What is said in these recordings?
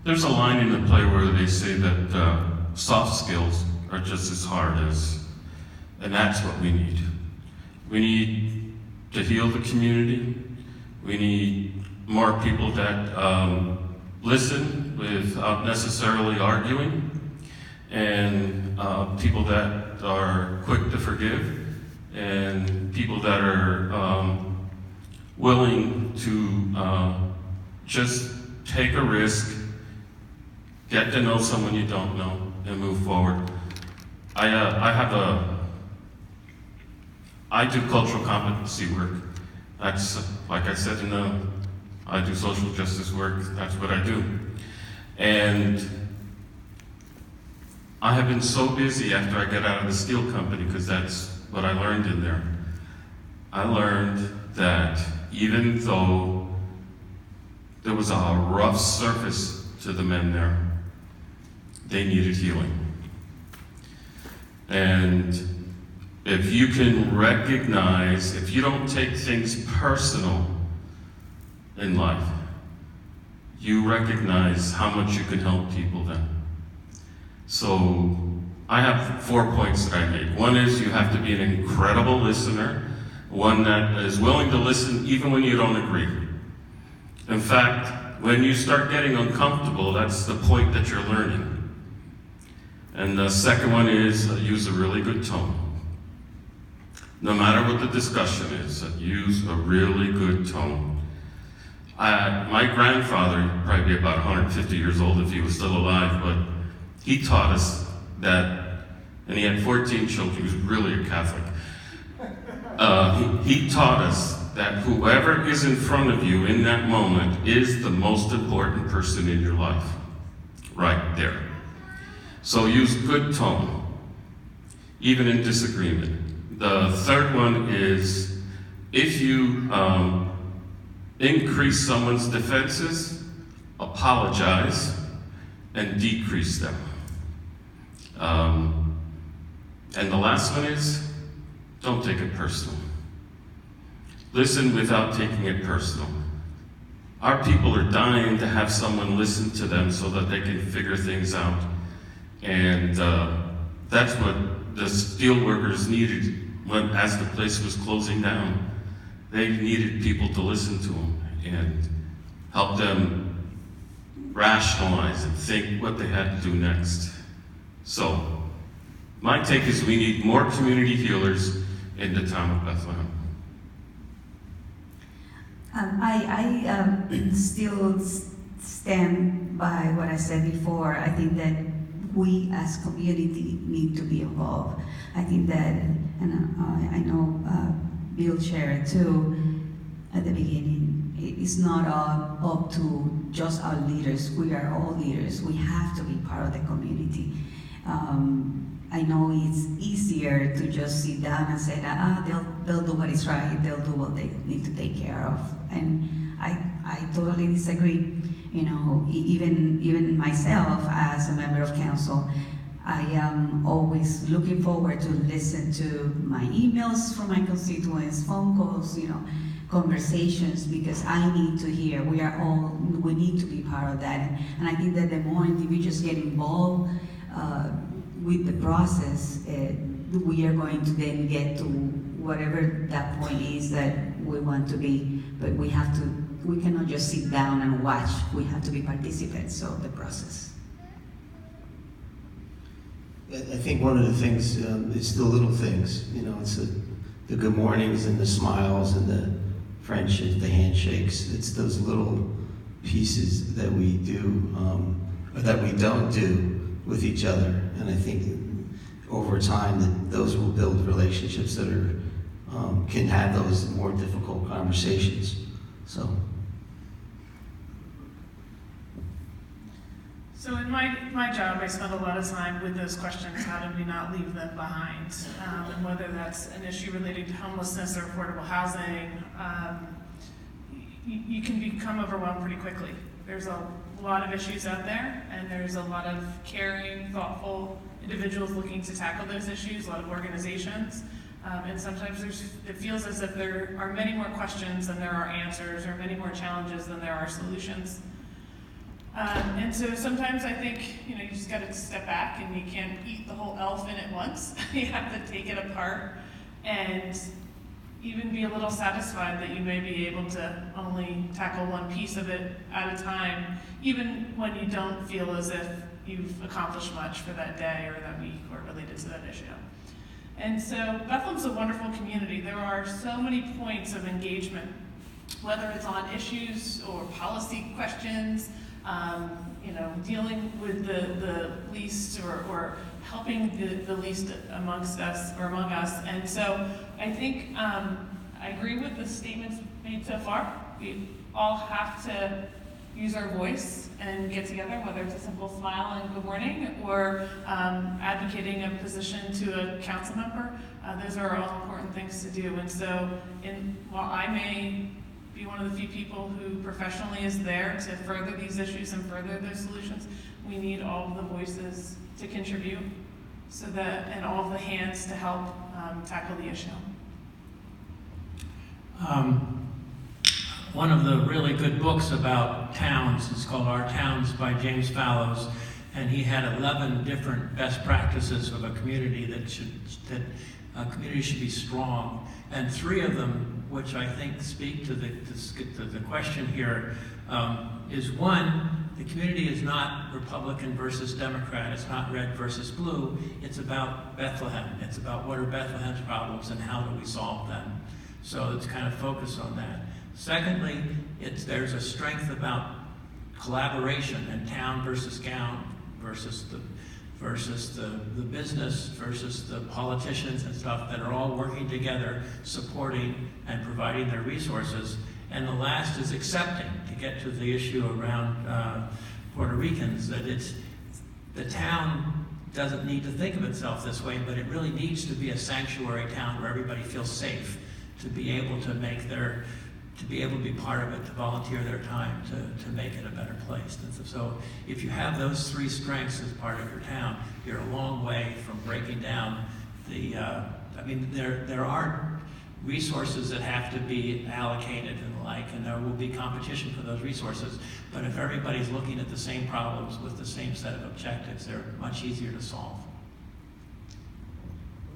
There's a line in the play where they say that soft skills are just as hard as, and that's what we need. We need to heal the community. We need more people that listen without necessarily arguing, and people that are quick to forgive, and people that are willing to just take a risk, get to know someone you don't know, and move forward. I do cultural competency work. That's, like I said, I do social justice work. That's what I do. And I have been so busy after I got out of the steel company, because that's what I learned in there. I learned that even though there was a rough surface to the men there, they needed healing. And if you can recognize, if you don't take things personal in life, you recognize how much you can help people then. So I have 4 points that I make. One is you have to be an incredible listener, one that is willing to listen even when you don't agree. In fact, when you start getting uncomfortable, that's the point that you're learning. And the second one is use a really good tone. No matter what the discussion is, use a really good tone. My grandfather, probably about 150 years old if he was still alive, but he taught us that, and he had 14 children, he was really a Catholic. He taught us that whoever is in front of you in that moment is the most important person in your life, right there. So use good tone, even in disagreement. The third one is, if you increase someone's defenses, apologize and decrease them. And the last one is, don't take it personal. Listen without taking it personal. Our people are dying to have someone listen to them so that they can figure things out. And that's what the steel workers needed as the place was closing down. They needed people to listen to them and help them rationalize and think what they had to do next. So, my take is we need more community healers in the town of Bethlehem. I still stand by what I said before. I think that we as community need to be involved. I think that, and I know Bill shared too at the beginning, it's not up to just our leaders. We are all leaders. We have to be part of the community. I know it's easier to just sit down and say that they'll do what is right, they'll do what they need to take care of. And I totally disagree. You know, even myself as a member of council, I am always looking forward to listen to my emails from my constituents, phone calls, you know, conversations, because I need to hear. We need to be part of that. And I think that the more individuals get involved with the process, we are going to then get to whatever that point is that we want to be. But we cannot just sit down and watch. We have to be participants of the process. I think one of the things is the little things. You know, it's the good mornings and the smiles and the friendships, the handshakes. It's those little pieces that we do or that we don't do with each other. And I think over time that those will build relationships that are can have those more difficult conversations. So in my job, I spend a lot of time with those questions, how do we not leave them behind? And whether that's an issue relating to homelessness or affordable housing, you can become overwhelmed pretty quickly. There's a lot of issues out there, and there's a lot of caring, thoughtful individuals looking to tackle those issues, a lot of organizations. And sometimes it feels as if there are many more questions than there are answers, or many more challenges than there are solutions. And so sometimes I think, you just gotta step back and you can't eat the whole elephant at once. You have to take it apart and even be a little satisfied that you may be able to only tackle one piece of it at a time, even when you don't feel as if you've accomplished much for that day or that week or related to that issue. And so Bethlehem's a wonderful community. There are so many points of engagement, whether it's on issues or policy questions, dealing with the least or helping the least amongst us or among us. And so I think I agree with the statements made so far. We all have to use our voice and get together, whether it's a simple smile and good morning or advocating a position to a council member. Those are all important things to do. And so while I may be one of the few people who professionally is there to further these issues and further those solutions, we need all of the voices to contribute and all of the hands to help tackle the issue. One of the really good books about towns is called Our Towns by James Fallows, and he had 11 different best practices of a community that a community should be strong. And 3 of them, which I think speak to the question here, is one, the community is not Republican versus Democrat, it's not red versus blue, it's about Bethlehem. It's about what are Bethlehem's problems and how do we solve them. So it's kind of focused on that. Secondly, there's a strength about collaboration and town versus gown versus the business versus the politicians and stuff that are all working together, supporting and providing their resources. And the last is accepting, to get to the issue around Puerto Ricans, that the town doesn't need to think of itself this way, but it really needs to be a sanctuary town where everybody feels safe to be able to be part of it, to volunteer their time to make it a better place. And so if you have those 3 strengths as part of your town, you're a long way from breaking down there are resources that have to be allocated and the like, and there will be competition for those resources, but if everybody's looking at the same problems with the same set of objectives, they're much easier to solve.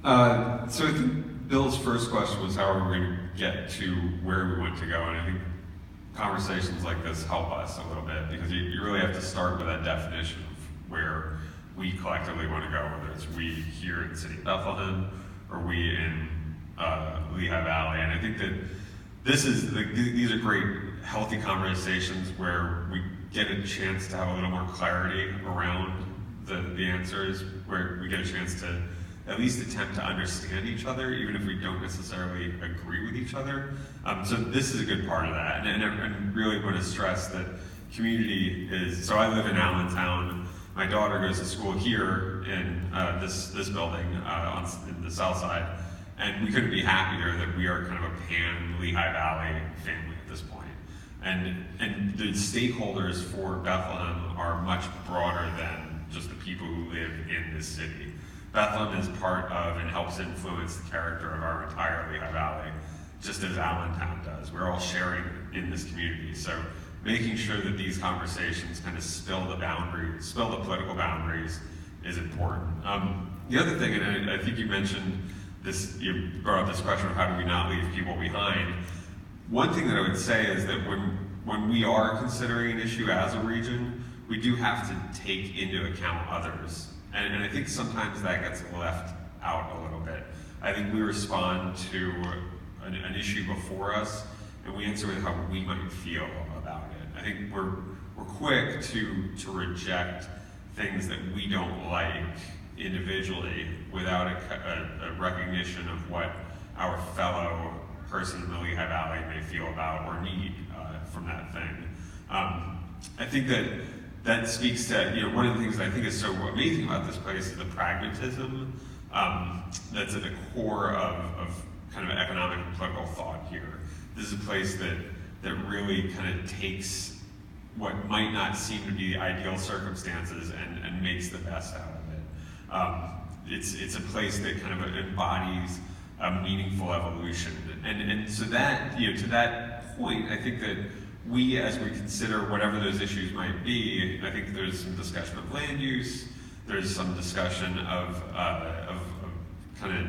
So I think Bill's first question was how are we going to get to where we want to go, and I think conversations like this help us a little bit, because you really have to start with that definition of where we collectively want to go, whether it's we here in the city of Bethlehem or we in Lehigh Valley. And I think that these are great, healthy conversations where we get a chance to have a little more clarity around the answers, where we get a chance to at least attempt to understand each other, even if we don't necessarily agree with each other. So this is a good part of that. And I really want to stress that community is, so I live in Allentown. My daughter goes to school here in this building in the south side. And we couldn't be happier that we are kind of a pan-Lehigh Valley family at this point. And the stakeholders for Bethlehem are much broader than just the people who live in this city. Bethlehem is part of and helps influence the character of our entire Lehigh Valley, just as Allentown does. We're all sharing in this community. So making sure that these conversations kind of spill the political boundaries is important. The other thing, and I think you mentioned this, you brought up this question of how do we not leave people behind. One thing that I would say is that when we are considering an issue as a region, we do have to take into account others. And I think sometimes that gets left out a little bit. I think we respond to an issue before us, and we answer with how we might feel about it. I think we're quick to reject things that we don't like individually without a recognition of what our fellow person in the Lehigh Valley may feel about or need from that thing. I think that speaks to, one of the things that I think is so amazing about this place is the pragmatism that's at the core of kind of economic and political thought here. This is a place that really kind of takes what might not seem to be the ideal circumstances and makes the best out of it. It's a place that kind of embodies a meaningful evolution. And so that, to that point, I think that we, as we consider whatever those issues might be, I think there's some discussion of land use, there's some discussion of kind of